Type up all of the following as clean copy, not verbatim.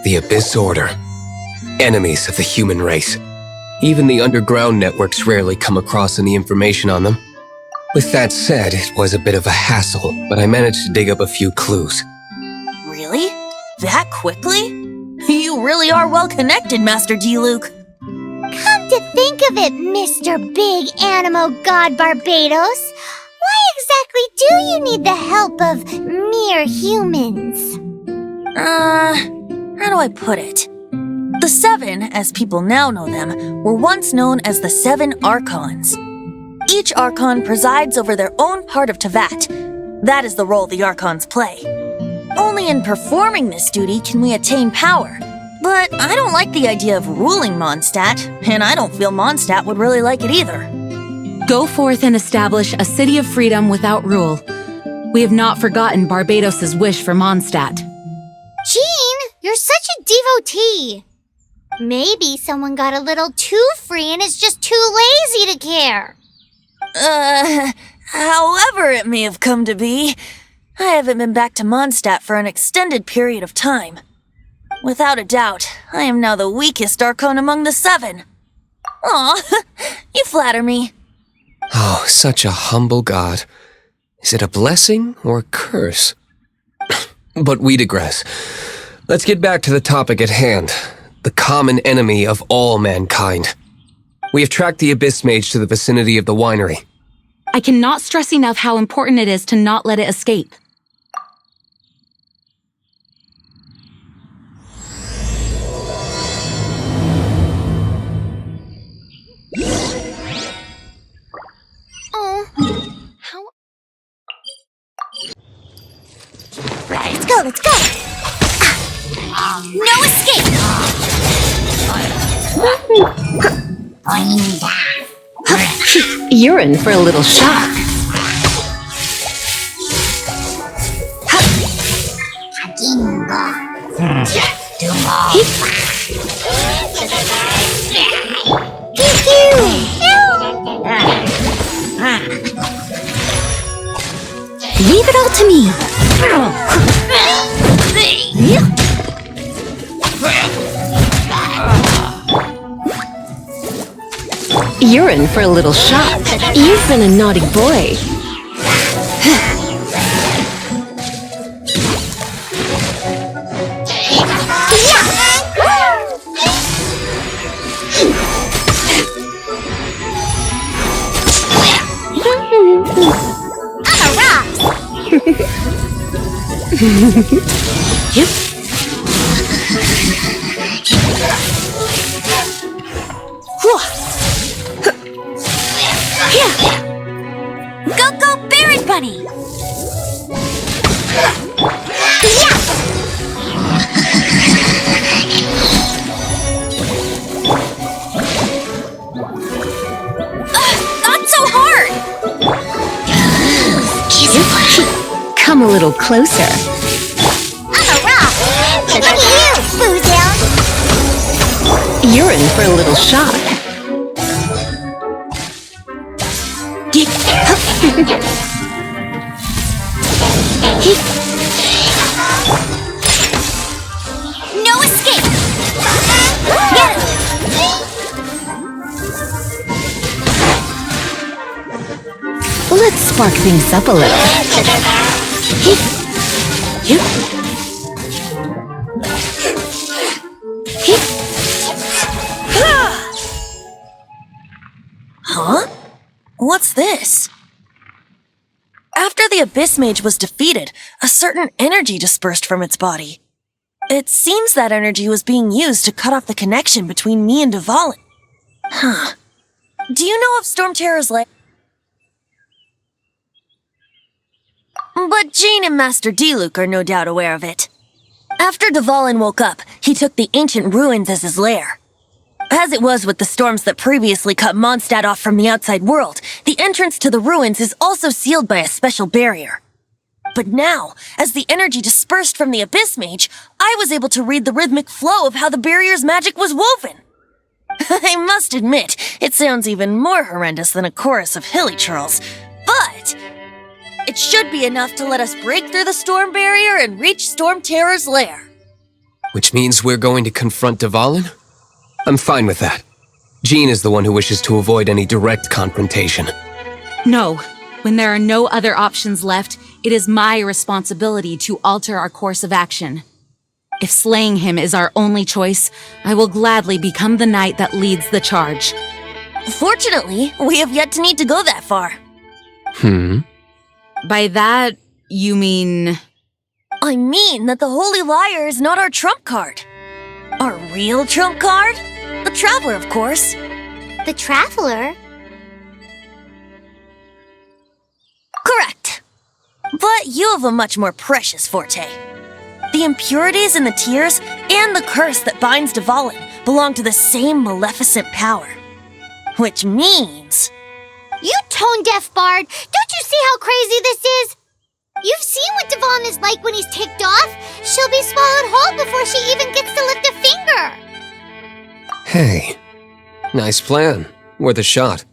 The Abyss Order. Enemies of the human race. Even the underground networks rarely come across any information on them. With that said, it was a bit of a hassle, but I managed to dig up a few clues. Really? That quickly? You really are well connected, Master D-Luke. Come to think of it, Mr. Big Animo God Barbados, why exactly do you need the help of mere humans? How do I put it? The Seven, as people now know them, were once known as the Seven Archons. Each Archon presides over their own part of Teyvat. That is the role the Archons play. Only in performing this duty can we attain power. But I don't like the idea of ruling Mondstadt, and I don't feel Mondstadt would really like it either. Go forth and establish a city of freedom without rule. We have not forgotten Barbados' wish for Mondstadt. Jean, you're such a devotee. Maybe someone got a little too free and is just too lazy to care. However it may have come to be, I haven't been back to Mondstadt for an extended period of time. Without a doubt, I am now the weakest Archon among the Seven. Aw, you flatter me. Oh, such a humble god. Is it a blessing or a curse? But we digress. Let's get back to the topic at hand. The common enemy of all mankind. We have tracked the Abyss Mage to the vicinity of the winery. I cannot stress enough how important it is to not let it escape. Let's go, let's go! No escape! You're in for a little shock. Leave it all to me. You're in for a little shock. You've been a naughty boy. Yep. Go, go, Berry Bunny! Not so hard! Come a little closer. I'm a rock! Look at you, Boozle! You're in for a little shock. No escape! Get him! Let's spark things up a little. Huh? What's this? After the Abyss Mage was defeated, a certain energy dispersed from its body. It seems that energy was being used to cut off the connection between me and Dvalin. Huh. Do you know of Storm Terror's lair? But Jean and Master D-Luke are no doubt aware of it. After Dvalin woke up, he took the ancient ruins as his lair. As it was with the storms that previously cut Mondstadt off from the outside world, the entrance to the ruins is also sealed by a special barrier. But now, as the energy dispersed from the Abyss Mage, I was able to read the rhythmic flow of how the barrier's magic was woven. I must admit, it sounds even more horrendous than a chorus of hilly churls, but it should be enough to let us break through the storm barrier and reach Storm Terror's lair. Which means we're going to confront Dvalin? I'm fine with that. Jean is the one who wishes to avoid any direct confrontation. No. When there are no other options left, it is my responsibility to alter our course of action. If slaying him is our only choice, I will gladly become the knight that leads the charge. Fortunately, we have yet to need to go that far. By that, you mean... I mean that the Holy Liar is not our trump card. Our real trump card? The Traveler, of course. The Traveler? Correct. But you have a much more precious forte. The impurities in the tears and the curse that binds Dvalin belong to the same maleficent power. Which means... You tone-deaf bard! Don't you see how crazy this is? You've seen what Dvalin is like when he's ticked off. She'll be swallowed whole before she even gets to lift a finger. Hey, nice plan. Worth a shot.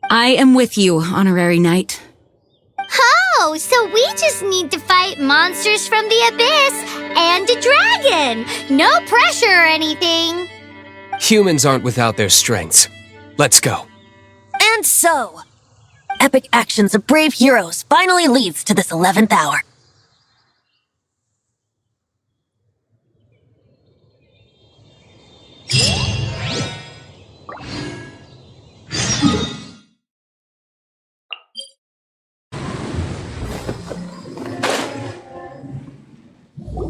I am with you, Honorary Knight. Oh, so we just need to fight monsters from the abyss and a dragon. No pressure or anything. Humans aren't without their strengths. Let's go. And so, epic actions of brave heroes finally leads to this 11th hour.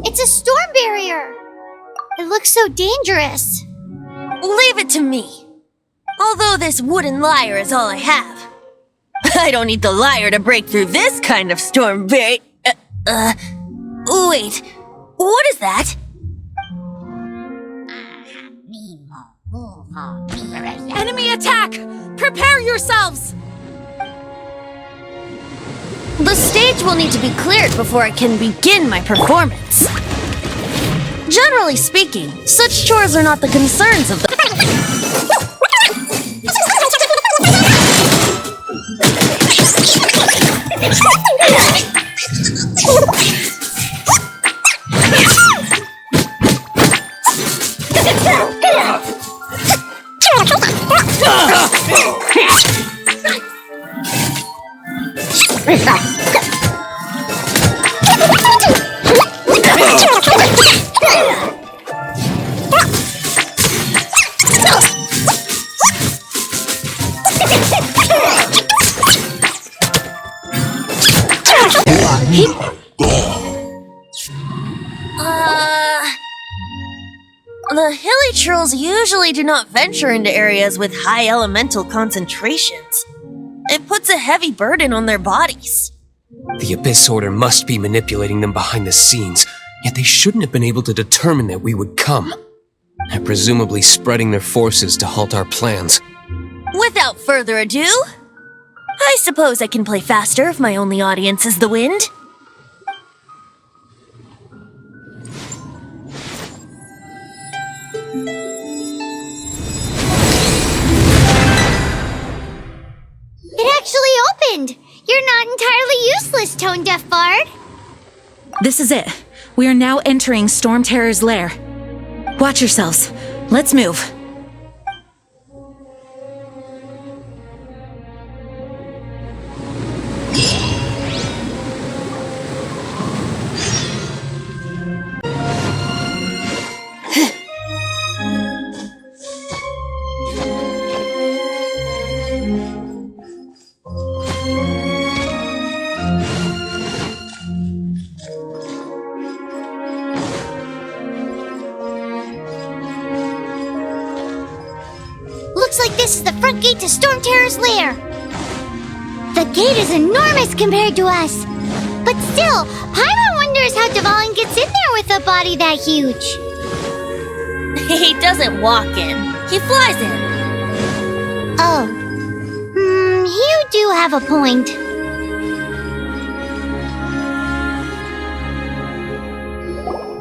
It's a storm barrier. It looks so dangerous. Leave it to me. Although this wooden lyre is all I have. I don't need the lyre to break through this kind of storm barrier. Wait. What is that? Enemy attack! Prepare yourselves! The stage will need to be cleared before I can begin my performance. Generally speaking, such chores are not the concerns of the... The hilly trolls usually do not venture into areas with high elemental concentrations. It puts a heavy burden on their bodies. The Abyss Order must be manipulating them behind the scenes, yet they shouldn't have been able to determine that we would come. They're presumably spreading their forces to halt our plans. Without further ado, I suppose I can play faster if my only audience is the wind. It actually opened. You're not entirely useless, tone-deaf bard. This is it. We are now entering Storm Terror's lair. Watch yourselves. Let's move. Looks like this is the front gate to Storm Terror's lair. The gate is enormous compared to us. But still, Paimon wonders how Dvalin gets in there with a body that huge. He doesn't walk in, he flies in. Oh. You do have a point.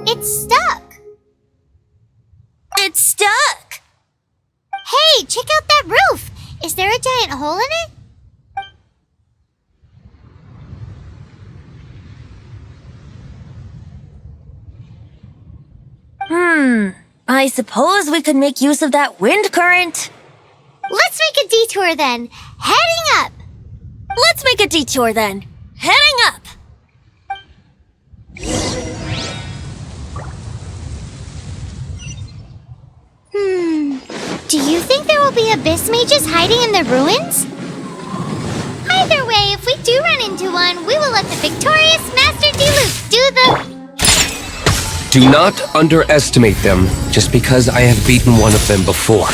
It's stuck. It's stuck! Hey, check out that roof. Is there a giant hole in it? I suppose we could make use of that wind current. Let's make a detour then. Heading up. Let's make a detour then. Heading up. Do you think there will be abyss mages hiding in the ruins? Either way, if we do run into one, we will let the victorious Master Diluc do the... Do not underestimate them just because I have beaten one of them before.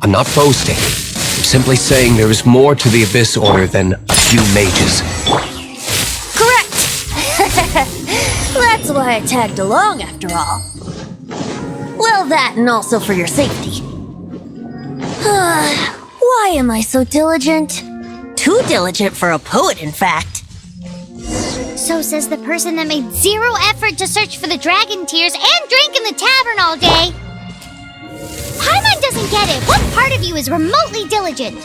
I'm not boasting. I'm simply saying there is more to the Abyss Order than a few mages. Correct! That's why I tagged along after all. Well, that and also for your safety. Why am I so diligent? Too diligent for a poet, in fact. So says the person that made zero effort to search for the dragon tears and drank in the tavern all day. Paimon doesn't get it. What part of you is remotely diligent?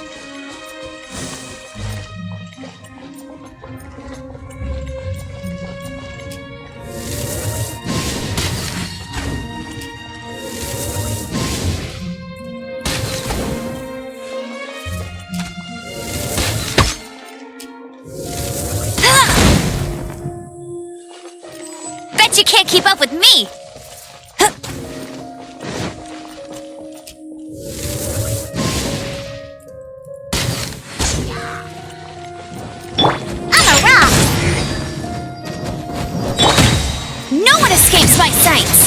Bet you can't keep up with me! I'm a rock! No one escapes my sights!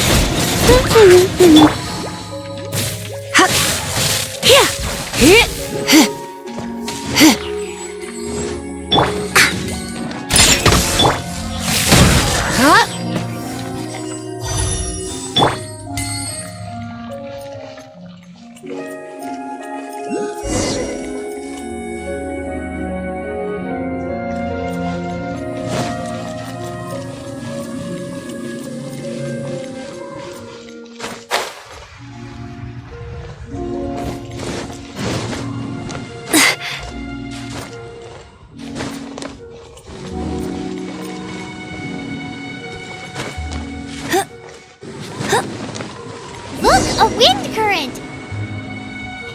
Look, a wind current!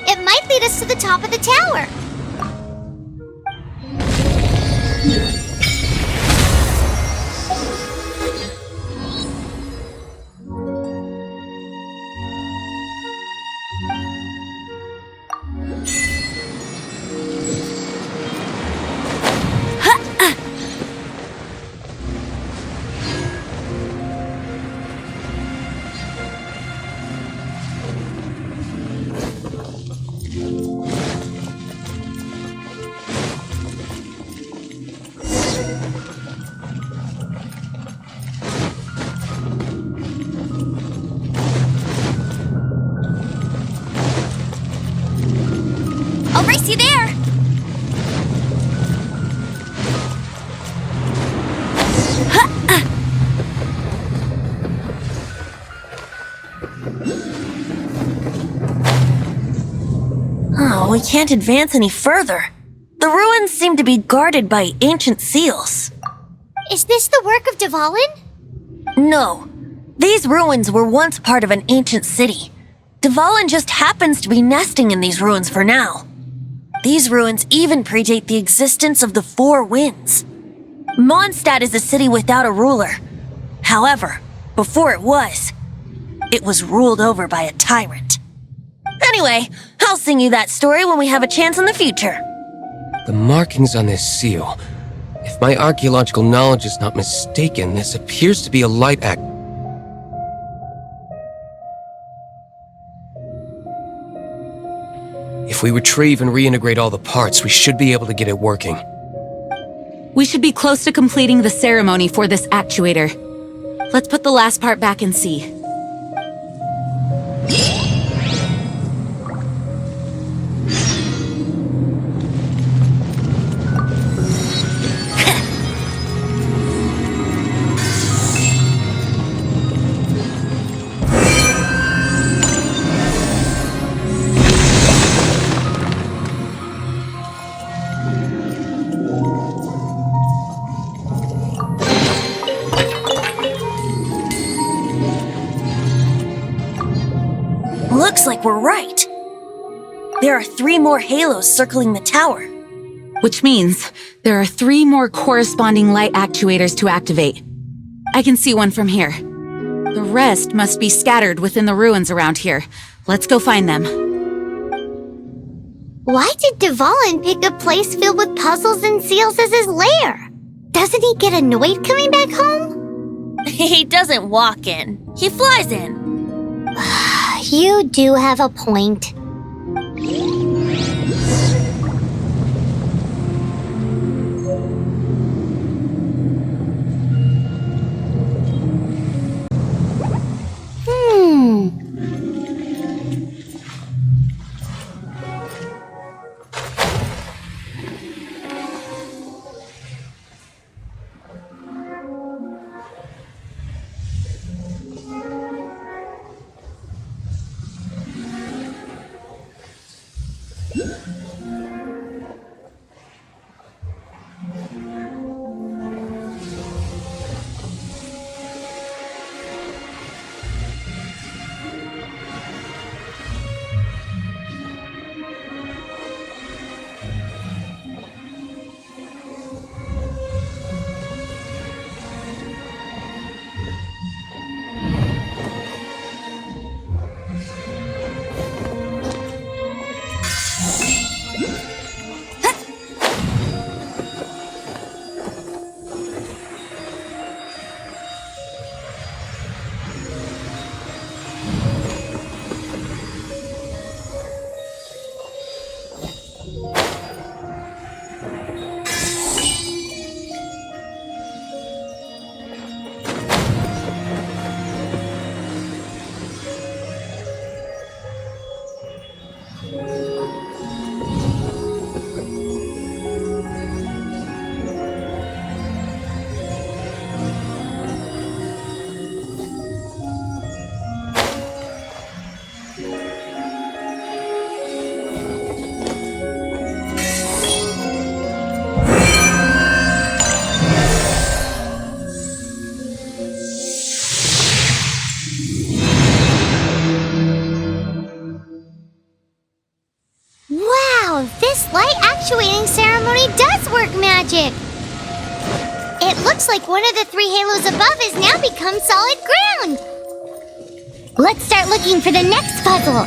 It might lead us to the top of the tower. I'll race you there! Oh, we can't advance any further. The ruins seem to be guarded by ancient seals. Is this the work of Dvalin? No. These ruins were once part of an ancient city. Dvalin just happens to be nesting in these ruins for now. These ruins even predate the existence of the Four Winds. Mondstadt is a city without a ruler. However, before it was ruled over by a tyrant. Anyway, I'll sing you that story when we have a chance in the future. The markings on this seal. If my archaeological knowledge is not mistaken, this appears to be a light act. If we retrieve and reintegrate all the parts, we should be able to get it working. We should be close to completing the ceremony for this actuator. Let's put the last part back and see. Looks like we're right. There are 3 more halos circling the tower. Which means there are 3 more corresponding light actuators to activate. I can see one from here. The rest must be scattered within the ruins around here. Let's go find them. Why did Dvalin pick a place filled with puzzles and seals as his lair? Doesn't he get annoyed coming back home? He doesn't walk in. He flies in. You do have a point. This light actuating ceremony does work magic! It looks like one of the 3 halos above has now become solid ground! Let's start looking for the next puzzle!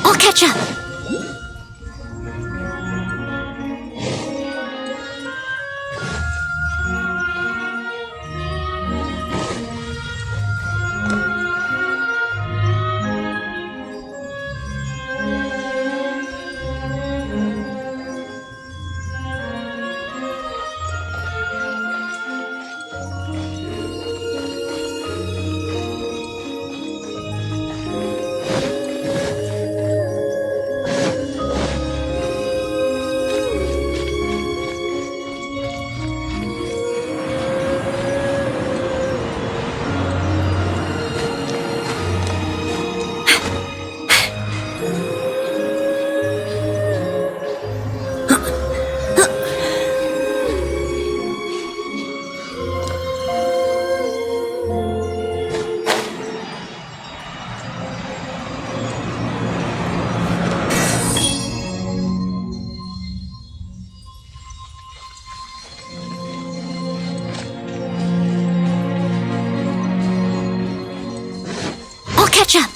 I'll catch up! catch up.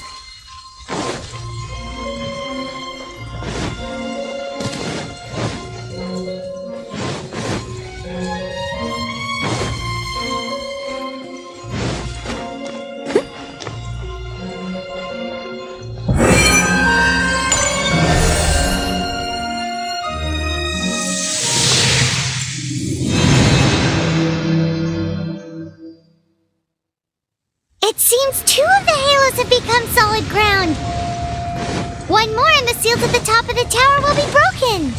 It seems 2 of the halos have become solid ground. 1 more and the seals at the top of the tower will be broken.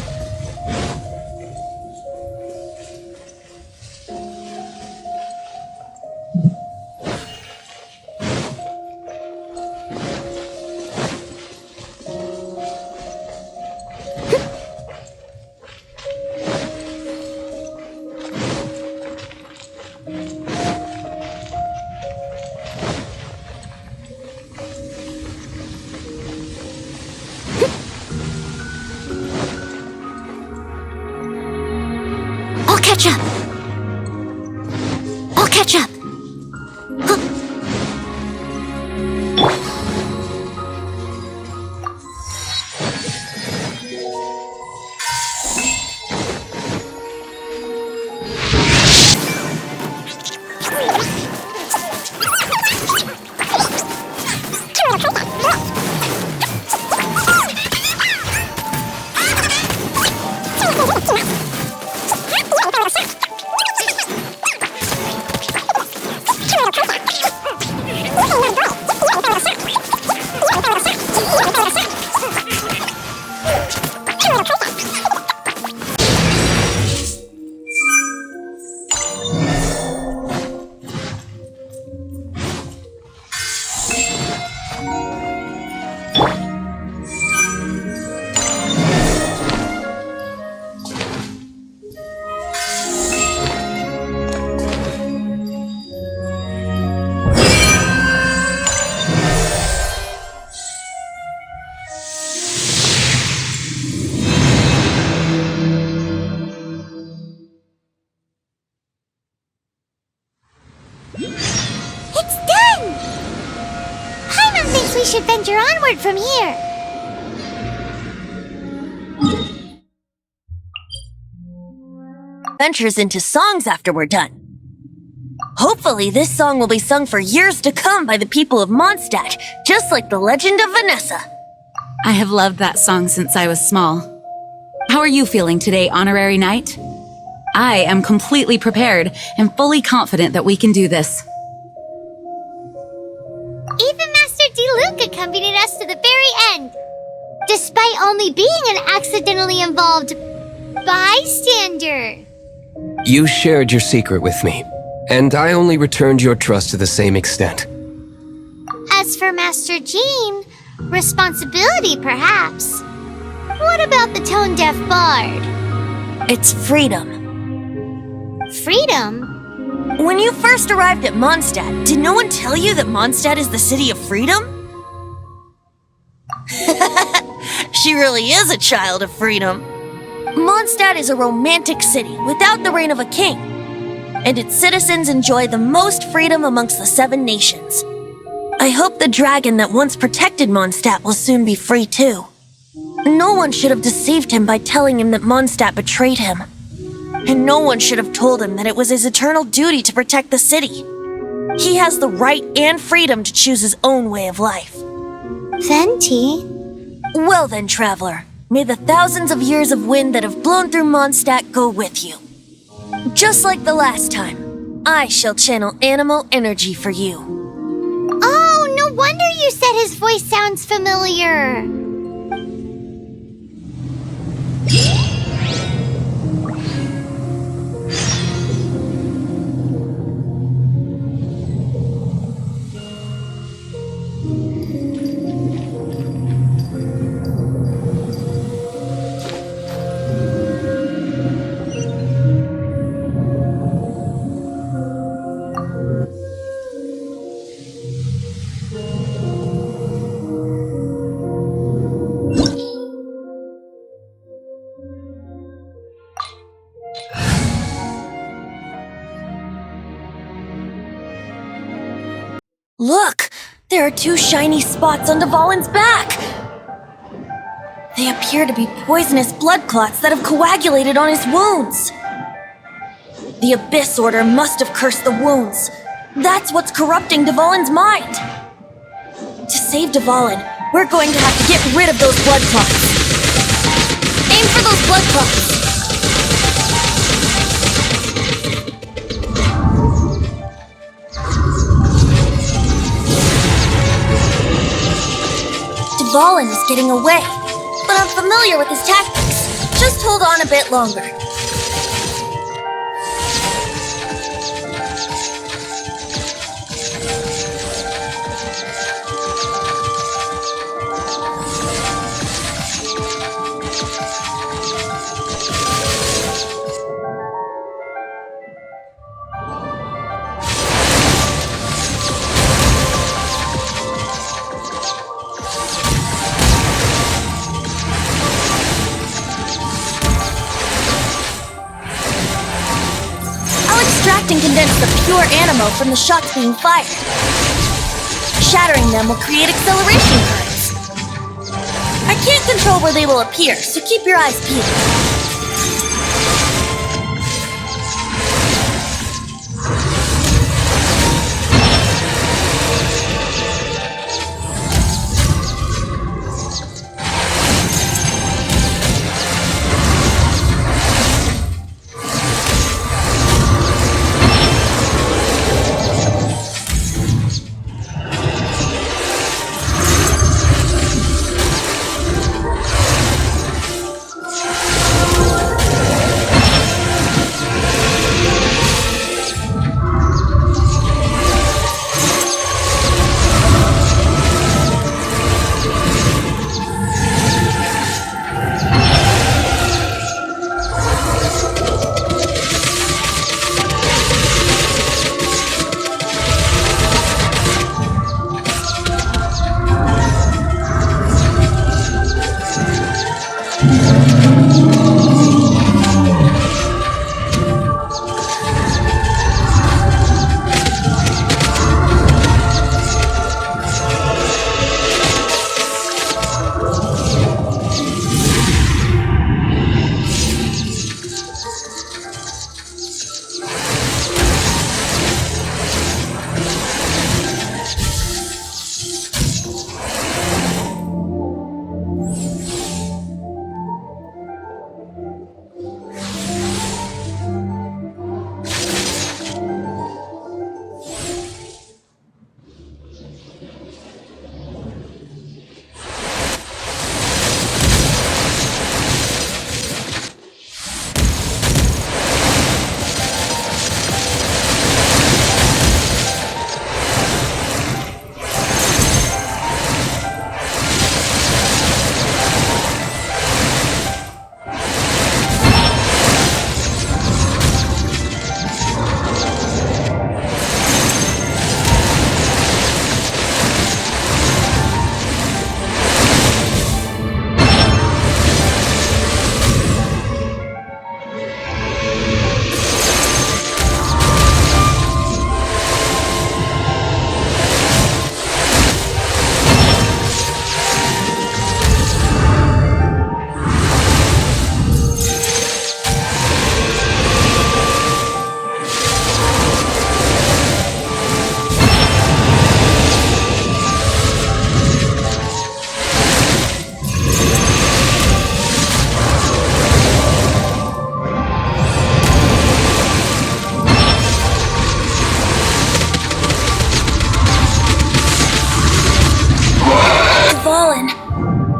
I'll catch up. I'll catch up. It's done! Paimon thinks we should venture onward from here. Ventures into songs after we're done. Hopefully, this song will be sung for years to come by the people of Mondstadt, just like the legend of Vanessa. I have loved that song since I was small. How are you feeling today, Honorary Knight? I am completely prepared and fully confident that we can do this. Even Master D-Luke accompanied us to the very end, despite only being an accidentally involved bystander. You shared your secret with me, and I only returned your trust to the same extent. As for Master Jean, responsibility perhaps. What about the tone-deaf bard? It's freedom. Freedom? When you first arrived at Mondstadt, did no one tell you that Mondstadt is the city of freedom? She really is a child of freedom. Mondstadt is a romantic city without the reign of a king, and its citizens enjoy the most freedom amongst the 7 nations. I hope the dragon that once protected Mondstadt will soon be free too. No one should have deceived him by telling him that Mondstadt betrayed him. And no one should have told him that it was his eternal duty to protect the city. He has the right and freedom to choose his own way of life. Venti? Well then, traveler, may the thousands of years of wind that have blown through Mondstadt go with you. Just like the last time, I shall channel animal energy for you. Oh, no wonder you said his voice sounds familiar. Look! There are two shiny spots on Dvalin's back. They appear to be poisonous blood clots that have coagulated on his wounds. The Abyss Order must have cursed the wounds. That's what's corrupting Dvalin's mind. To save Dvalin, we're going to have to get rid of those blood clots. Aim for those blood clots. Dvalin is getting away, but I'm familiar with his tactics. Just hold on a bit longer. And condense the pure animo from the shots being fired. Shattering them will create acceleration currents. I can't control where they will appear, so keep your eyes peeled.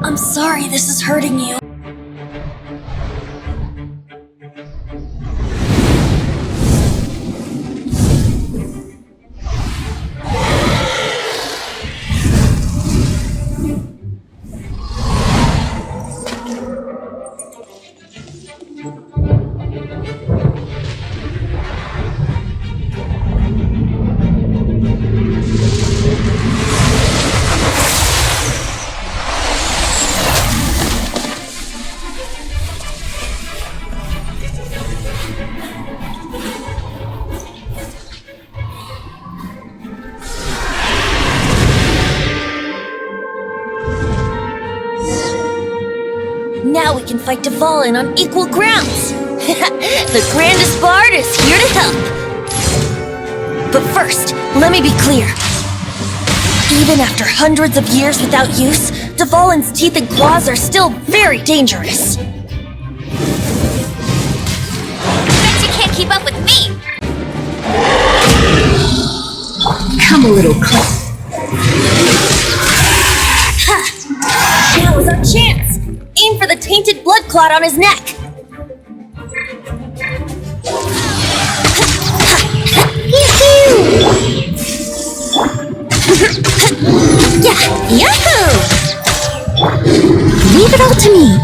I'm sorry this is hurting you. can fight Dvalin on equal grounds. The grandest bard is here to help. But first, let me be clear. Even after hundreds of years without use, Dvalin's teeth and claws are still very dangerous. Bet you can't keep up with me! Come a little closer. Ha! Now is our chance! Aim for the tainted blood clot on his neck! Yahoo! Leave it all to me.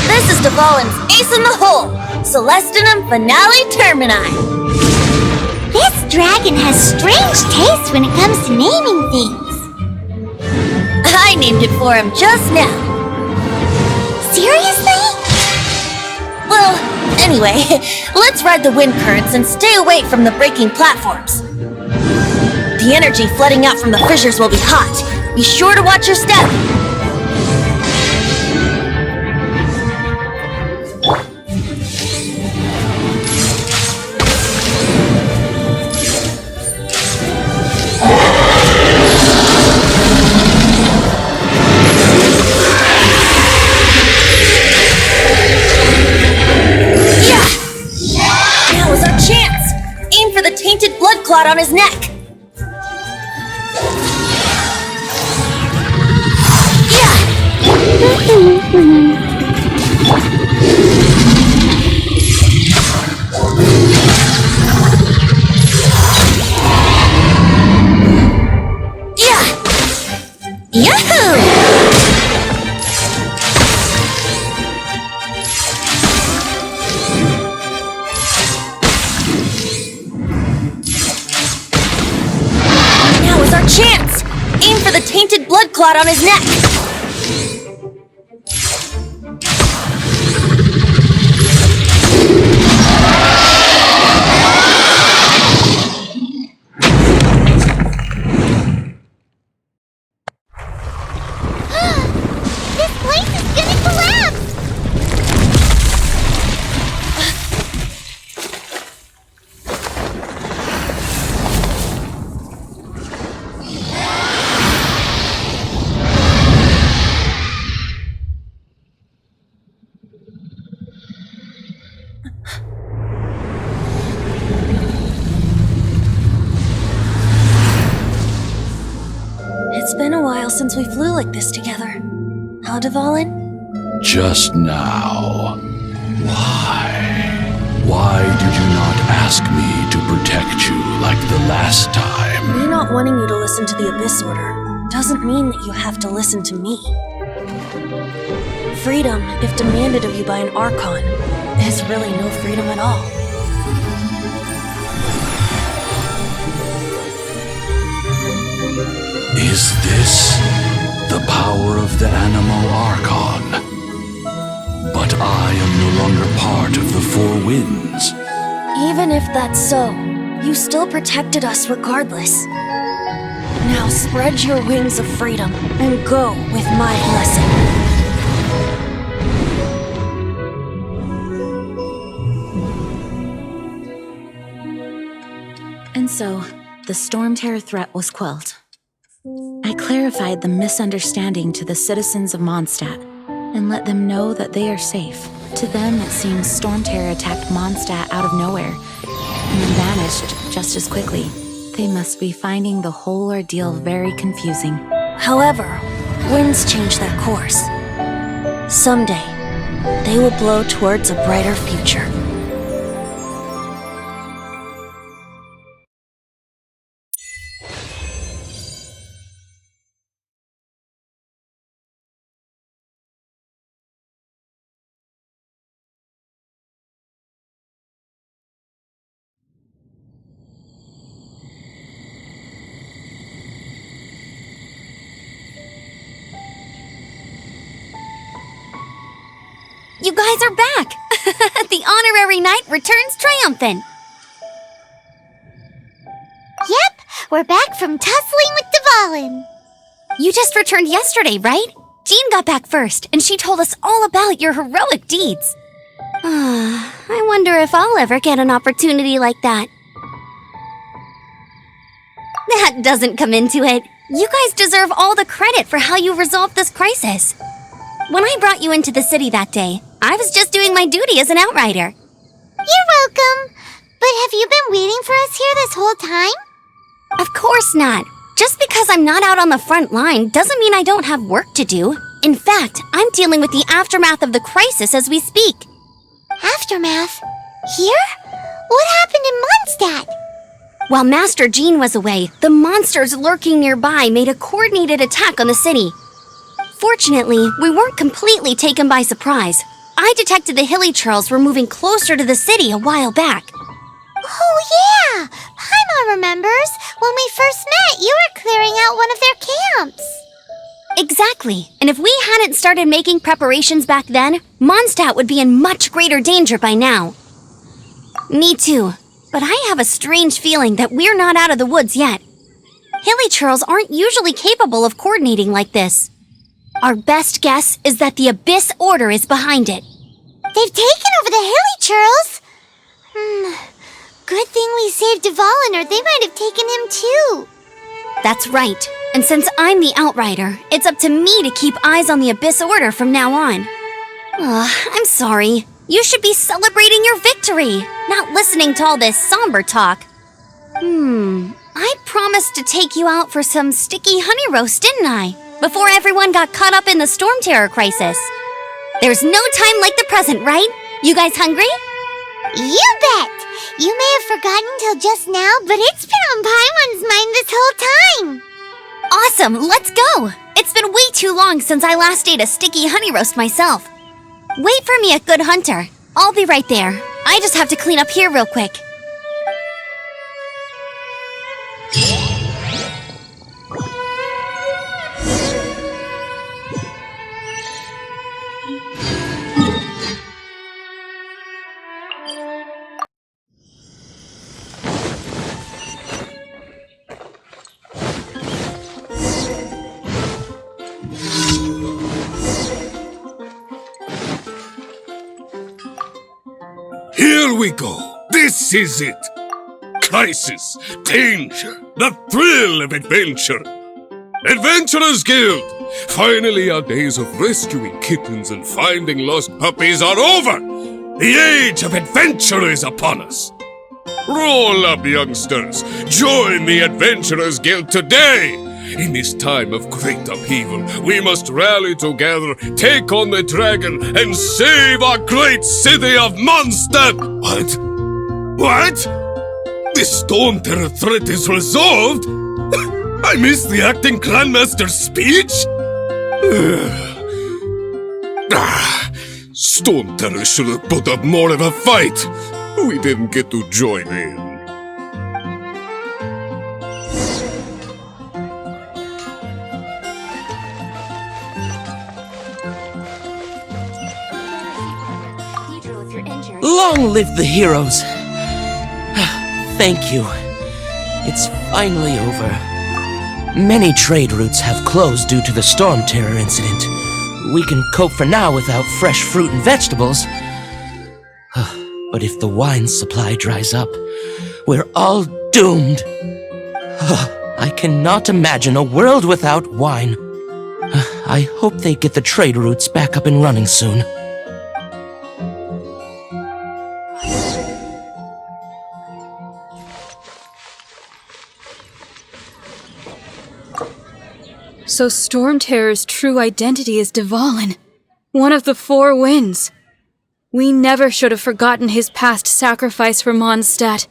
This is Dvalin's ace in the hole, Celestinum Finale Termini. This dragon has strange taste when it comes to naming things. I named it for him just now. Seriously? Well, anyway, let's ride the wind currents and stay away from the breaking platforms. The energy flooding out from the fissures will be hot. Be sure to watch your step. Blood clot on his neck. Yahoo! Chance! Aim for the tainted blood clot on his neck! This place is gonna collapse! It's been a while since we flew like this together. Huh, Dvalin? Just now. Why? Why did you not ask me to protect you like the last time? Me not wanting you to listen to the Abyss Order doesn't mean that you have to listen to me. Freedom, if demanded of you by an Archon, is really no freedom at all. Is this the power of the Animal Archon? But I am no longer part of the Four Winds. Even if that's so, you still protected us regardless. Now spread your wings of freedom and go with my blessing. And so, the Storm Terror threat was quelled. I clarified the misunderstanding to the citizens of Mondstadt and let them know that they are safe. To them, it seems Storm Terror attacked Mondstadt out of nowhere and then vanished just as quickly. They must be finding the whole ordeal very confusing. However, winds change their course. Someday, they will blow towards a brighter future. You guys are back! The honorary knight returns triumphant! Yep, we're back from tussling with Dvalin. You just returned yesterday, right? Jean got back first, and she told us all about your heroic deeds. I wonder if I'll ever get an opportunity like that. That doesn't come into it. You guys deserve all the credit for how you resolved this crisis. When I brought you into the city that day, I was just doing my duty as an outrider. You're welcome. But have you been waiting for us here this whole time? Of course not. Just because I'm not out on the front line doesn't mean I don't have work to do. In fact, I'm dealing with the aftermath of the crisis as we speak. Aftermath? Here? What happened in Mondstadt? While Master Jean was away, the monsters lurking nearby made a coordinated attack on the city. Fortunately, we weren't completely taken by surprise. I detected the Hilly Churls were moving closer to the city a while back. Oh yeah! Paimon remembers. When we first met, you were clearing out one of their camps. Exactly. And if we hadn't started making preparations back then, Mondstadt would be in much greater danger by now. Me too. But I have a strange feeling that we're not out of the woods yet. Hilly Churls aren't usually capable of coordinating like this. Our best guess is that the Abyss Order is behind it. They've taken over the Hilly Churls? Good thing we saved Dvalin, or they might have taken him too. That's right. And since I'm the Outrider, it's up to me to keep eyes on the Abyss Order from now on. I'm sorry. You should be celebrating your victory, not listening to all this somber talk. I promised to take you out for some sticky honey roast, didn't I? Before everyone got caught up in the Storm Terror crisis. There's no time like the present, right? You guys hungry? You bet! You may have forgotten till just now, but it's been on Paimon's mind this whole time! Awesome, let's go! It's been way too long since I last ate a sticky honey roast myself. Wait for me at Good Hunter. I'll be right there. I just have to clean up here real quick. Here we go. This is it. Crisis, danger, the thrill of adventure. Adventurers Guild! Finally our days of rescuing kittens and finding lost puppies are over! The age of adventure is upon us! Roll up, youngsters! Join the Adventurers Guild today! In this time of great upheaval, we must rally together, take on the dragon, and save our great city of Mondstadt! What? The Storm Terror threat is resolved? I missed the acting clanmaster's speech? Storm Terror should have put up more of a fight. We didn't get to join in. Long live the heroes! Thank you. It's finally over. Many trade routes have closed due to the Storm Terror incident. We can cope for now without fresh fruit and vegetables. But if the wine supply dries up, we're all doomed. I cannot imagine a world without wine. I hope they get the trade routes back up and running soon. So Storm Terror's true identity is Dvalin, one of the Four Winds. We never should have forgotten his past sacrifice for Mondstadt.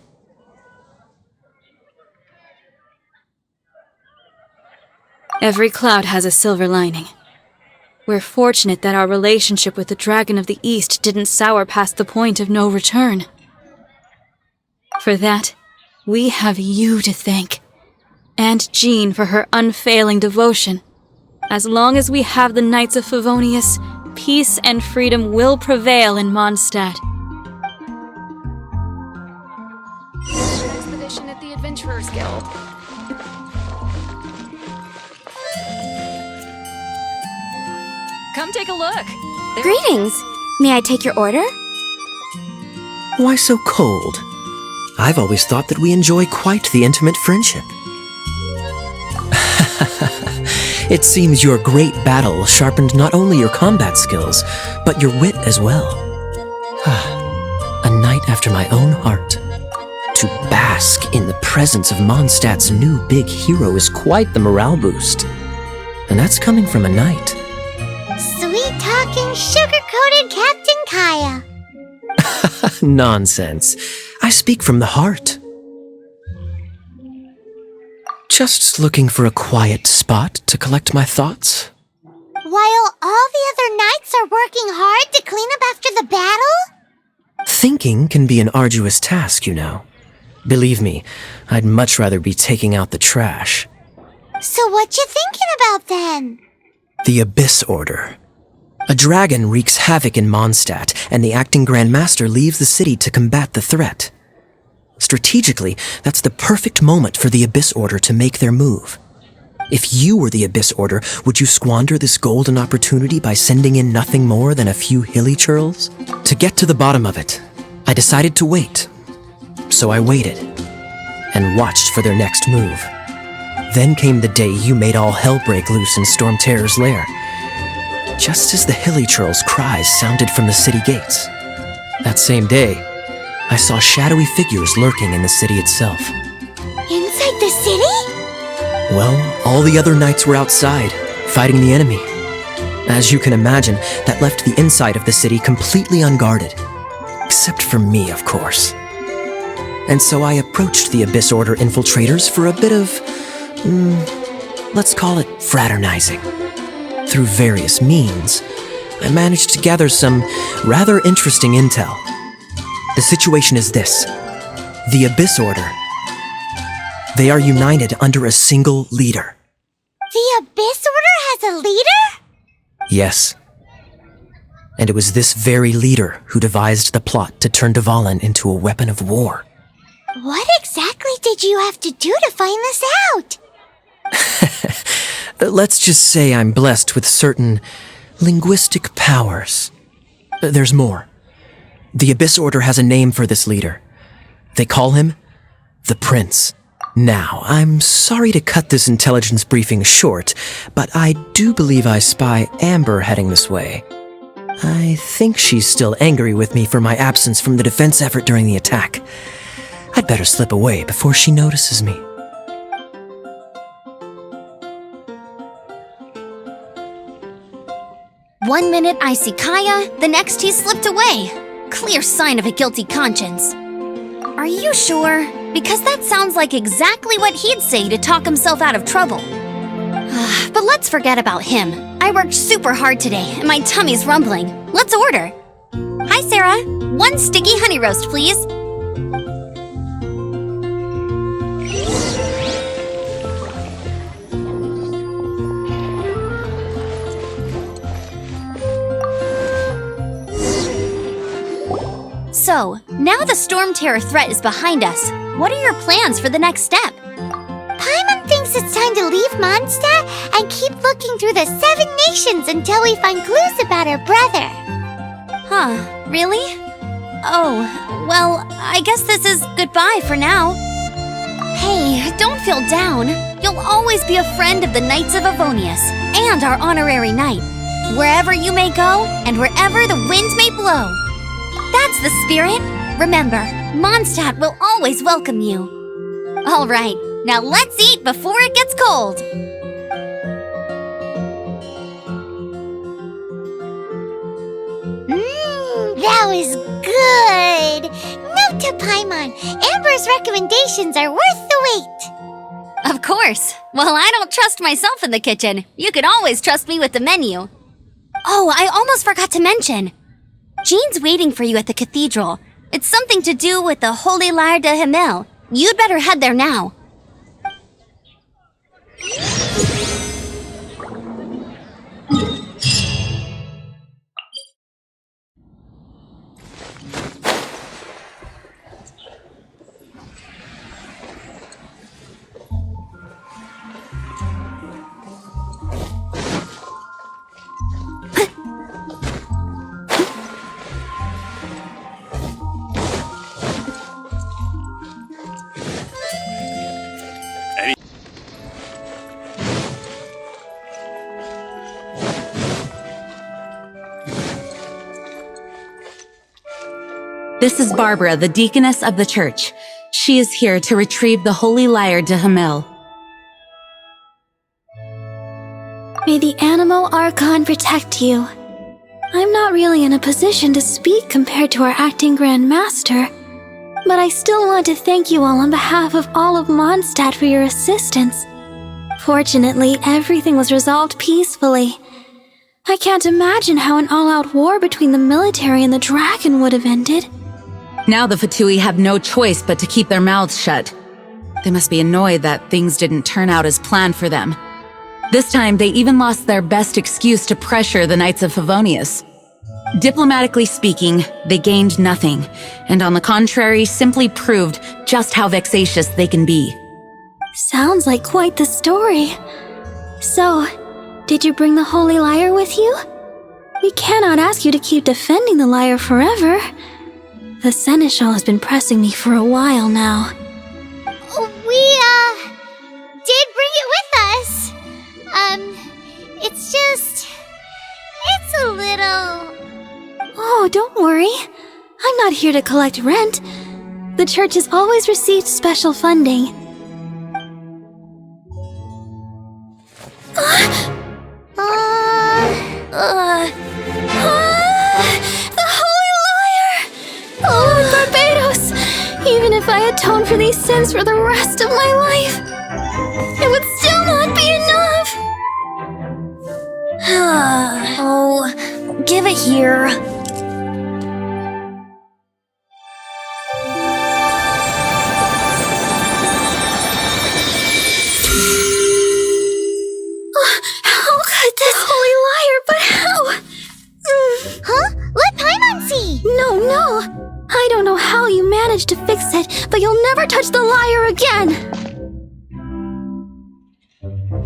Every cloud has a silver lining. We're fortunate that our relationship with the Dragon of the East didn't sour past the point of no return. For that, we have you to thank. And Jean for her unfailing devotion. As long as we have the Knights of Favonius, peace and freedom will prevail in Mondstadt. Expedition at the Adventurers Guild. Come take a look. Greetings. May I take your order? Why so cold? I've always thought that we enjoy quite the intimate friendship. It seems your great battle sharpened not only your combat skills, but your wit as well. A knight after my own heart. To bask in the presence of Mondstadt's new big hero is quite the morale boost. And that's coming from a knight. Sweet-talking, sugar-coated Captain Kaya. Nonsense. I speak from the heart. Just looking for a quiet spot to collect my thoughts. While all the other knights are working hard to clean up after the battle? Thinking can be an arduous task, you know. Believe me, I'd much rather be taking out the trash. So what you thinking about then? The Abyss Order. A dragon wreaks havoc in Mondstadt, and the acting Grand Master leaves the city to combat the threat. Strategically, that's the perfect moment for the Abyss Order to make their move. If you were the Abyss Order, would you squander this golden opportunity by sending in nothing more than a few hilly churls? To get to the bottom of it, I decided to wait. So I waited, and watched for their next move. Then came the day you made all hell break loose in Storm Terror's lair. Just as the hilly churls' cries sounded from the city gates. That same day, I saw shadowy figures lurking in the city itself. Inside the city? Well, all the other knights were outside, fighting the enemy. As you can imagine, that left the inside of the city completely unguarded. Except for me, of course. And so I approached the Abyss Order infiltrators for a bit of, let's call it fraternizing. Through various means, I managed to gather some rather interesting intel. The situation is this. The Abyss Order. They are united under a single leader. The Abyss Order has a leader? Yes. And it was this very leader who devised the plot to turn Dvalin into a weapon of war. What exactly did you have to do to find this out? Let's just say I'm blessed with certain linguistic powers. There's more. The Abyss Order has a name for this leader. They call him the Prince. Now, I'm sorry to cut this intelligence briefing short, but I do believe I spy Amber heading this way. I think she's still angry with me for my absence from the defense effort during the attack. I'd better slip away before she notices me. One minute I see Kaya, the next he's slipped away. Clear sign of a guilty conscience. Are you sure? Because that sounds like exactly what he'd say to talk himself out of trouble. But let's forget about him. I worked super hard today, and my tummy's rumbling. Let's order. Hi, Sarah. 1 sticky honey roast, please. So, now the Storm Terror threat is behind us. What are your plans for the next step? Paimon thinks it's time to leave Mondstadt and keep looking through the 7 nations until we find clues about her brother. Huh, really? Oh, well, I guess this is goodbye for now. Hey, don't feel down. You'll always be a friend of the Knights of Avonius and our honorary knight. Wherever you may go and wherever the wind may blow. That's the spirit. Remember, Mondstadt will always welcome you. All right, now let's eat before it gets cold. That was good. Note to Paimon, Amber's recommendations are worth the wait. Of course. Well, I don't trust myself in the kitchen. You can always trust me with the menu. Oh, I almost forgot to mention. Jean's waiting for you at the cathedral. It's something to do with the Holy Lyre de Himmel. You'd better head there now. This is Barbara, the deaconess of the church. She is here to retrieve the holy lyre de Hamel. May the Animo Archon protect you. I'm not really in a position to speak compared to our acting Grand Master, but I still want to thank you all on behalf of all of Mondstadt for your assistance. Fortunately, everything was resolved peacefully. I can't imagine how an all-out war between the military and the dragon would have ended. Now the Fatui have no choice but to keep their mouths shut. They must be annoyed that things didn't turn out as planned for them. This time, they even lost their best excuse to pressure the Knights of Favonius. Diplomatically speaking, they gained nothing, and on the contrary, simply proved just how vexatious they can be. Sounds like quite the story. So, did you bring the Holy Lyre with you? We cannot ask you to keep defending the lyre forever. The Seneschal has been pressing me for a while now. We, did bring it with us. It's a little... Oh, don't worry. I'm not here to collect rent. The church has always received special funding. The Holy Lyre! Oh, Lord Barbados! Even if I atone for these sins for the rest of my life, it would still not be enough! Oh, give it here. How could this Holy Lyre, but how? Huh? Let Paimon see! No. I don't know how you managed to fix it, but you'll never touch the lyre again!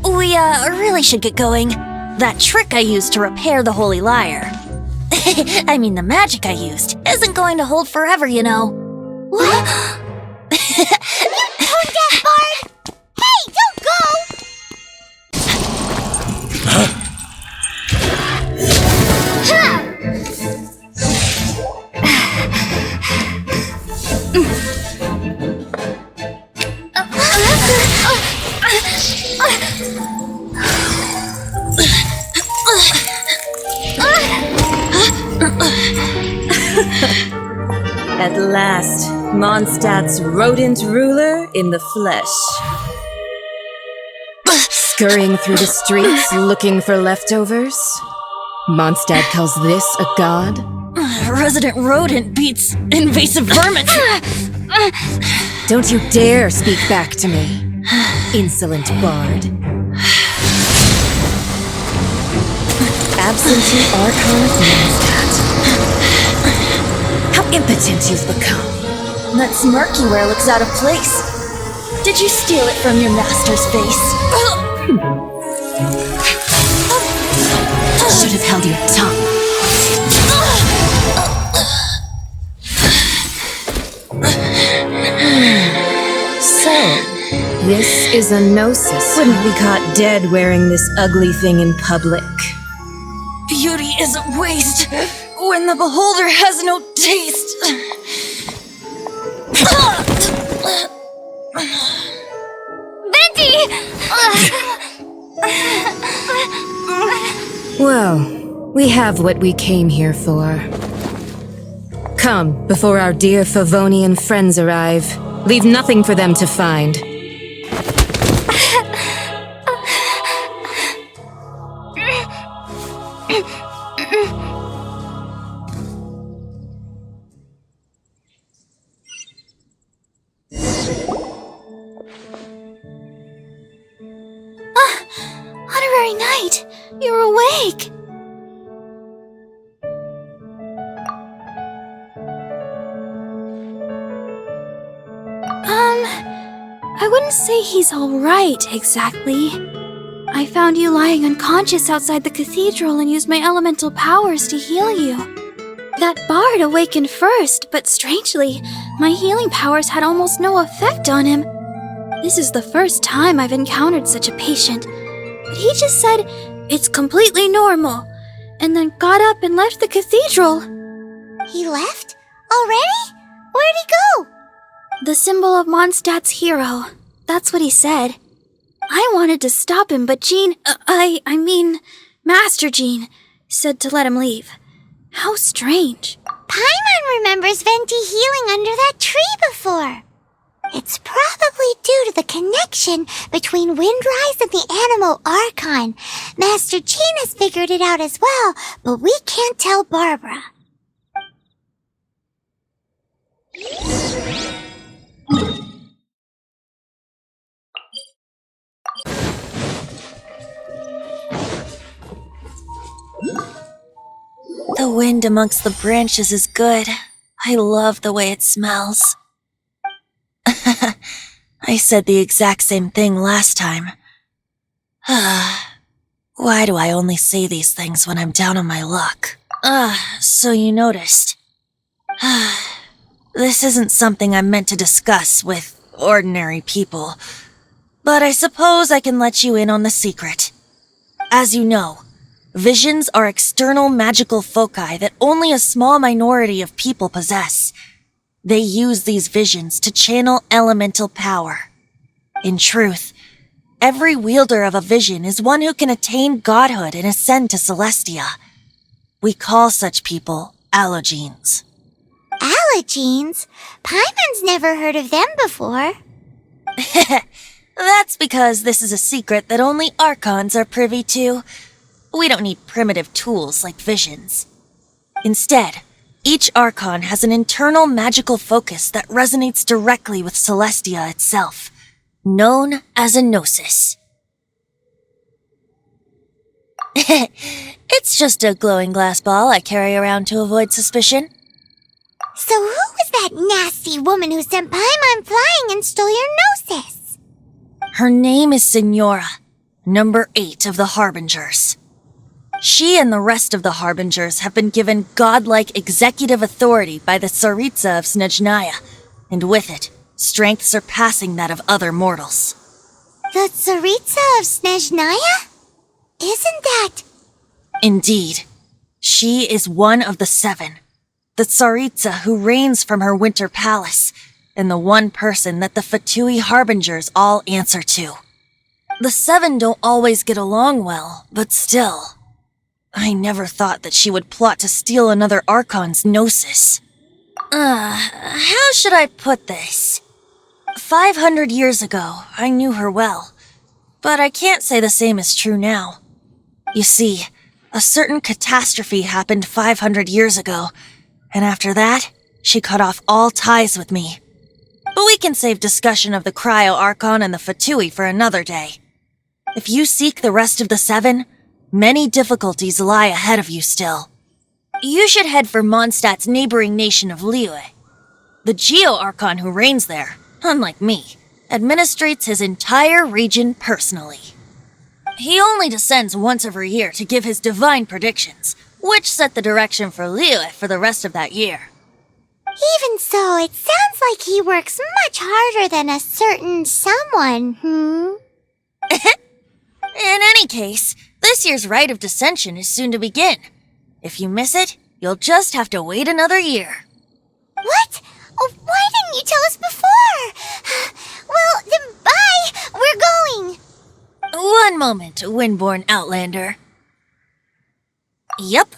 We, really should get going. That trick I used to repair the Holy Lyre. I mean, the magic I used isn't going to hold forever, you know. What? Tone deaf, Bard! Hey, don't go! At last, Mondstadt's rodent ruler in the flesh. Scurrying through the streets looking for leftovers? Mondstadt calls this a god? Resident rodent beats invasive vermin. Don't you dare speak back to me, insolent bard. Absentee Archon of Mondstadt. How impotent you've become. That smirky wear looks out of place. Did you steal it from your master's face? Should have held your tongue. So, this is a gnosis. Wouldn't be caught dead wearing this ugly thing in public. Beauty isn't waste when the beholder has no taste. Venti! Well, we have what we came here for. Come, before our dear Favonian friends arrive. Leave nothing for them to find. Honorary Knight, you're awake! I wouldn't say he's alright, exactly. I found you lying unconscious outside the cathedral and used my elemental powers to heal you. That bard awakened first, but strangely, my healing powers had almost no effect on him. This is the first time I've encountered such a patient, but he just said, "It's completely normal," and then got up and left the cathedral. He left? Already? Where'd he go? The symbol of Mondstadt's hero. That's what he said. I wanted to stop him, but Jean, I mean, Master Jean, said to let him leave. How strange. Paimon remembers Venti healing under that tree before. It's probably due to the connection between Windrise and the Animo Archon. Master Jean has figured it out as well, but we can't tell Barbara. The wind amongst the branches is good. I love the way it smells. I said the exact same thing last time. Why do I only say these things when I'm down on my luck? So you noticed. This isn't something I'm meant to discuss with ordinary people, but I suppose I can let you in on the secret. As you know, visions are external magical foci that only a small minority of people possess. They use these visions to channel elemental power. In truth, every wielder of a vision is one who can attain godhood and ascend to Celestia. We call such people allogenes. Allogenes? Paimon's never heard of them before. That's because this is a secret that only Archons are privy to. We don't need primitive tools like visions. Instead, each Archon has an internal magical focus that resonates directly with Celestia itself, known as a gnosis. It's just a glowing glass ball I carry around to avoid suspicion. So who was that nasty woman who sent Paimon flying and stole your gnosis? Her name is Signora, number 8 of the Harbingers. She and the rest of the Harbingers have been given godlike executive authority by the Tsaritsa of Snezhnaya, and with it, strength surpassing that of other mortals. The Tsaritsa of Snezhnaya? Isn't that... Indeed. She is one of the 7, the Tsaritsa who reigns from her winter palace, and the one person that the Fatui Harbingers all answer to. The 7 don't always get along well, but still... I never thought that she would plot to steal another Archon's gnosis. How should I put this? 500 years ago, I knew her well, but I can't say the same is true now. You see, a certain catastrophe happened 500 years ago, and after that, she cut off all ties with me. But we can save discussion of the Cryo Archon and the Fatui for another day. If you seek the rest of the 7, many difficulties lie ahead of you still. You should head for Mondstadt's neighboring nation of Liyue. The Geo-Archon who reigns there, unlike me, administrates his entire region personally. He only descends once every year to give his divine predictions, which set the direction for Liyue for the rest of that year. Even so, it sounds like he works much harder than a certain someone, In any case, this year's Rite of Descension is soon to begin. If you miss it, you'll just have to wait another year. What? Oh, why didn't you tell us before? Well, then bye! We're going! One moment, Windborn Outlander. Yup.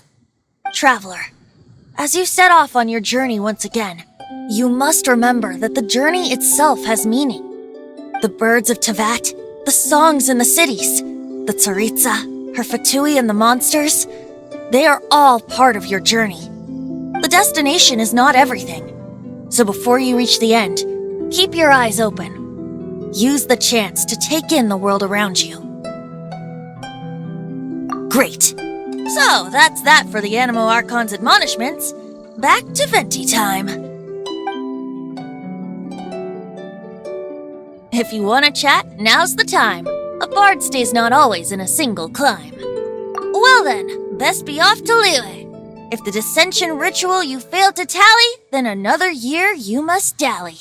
Traveler, as you set off on your journey once again, you must remember that the journey itself has meaning. The birds of Tevat, the songs in the cities, the Tsaritsa, her Fatui and the monsters, they are all part of your journey. The destination is not everything. So before you reach the end, keep your eyes open. Use the chance to take in the world around you. Great. So that's that for the Animo Archon's admonishments. Back to Venti time. If you want to chat, now's the time. A bard stays not always in a single clime. Well then, best be off to Liyue. If the dissension ritual you failed to tally, then another year you must dally.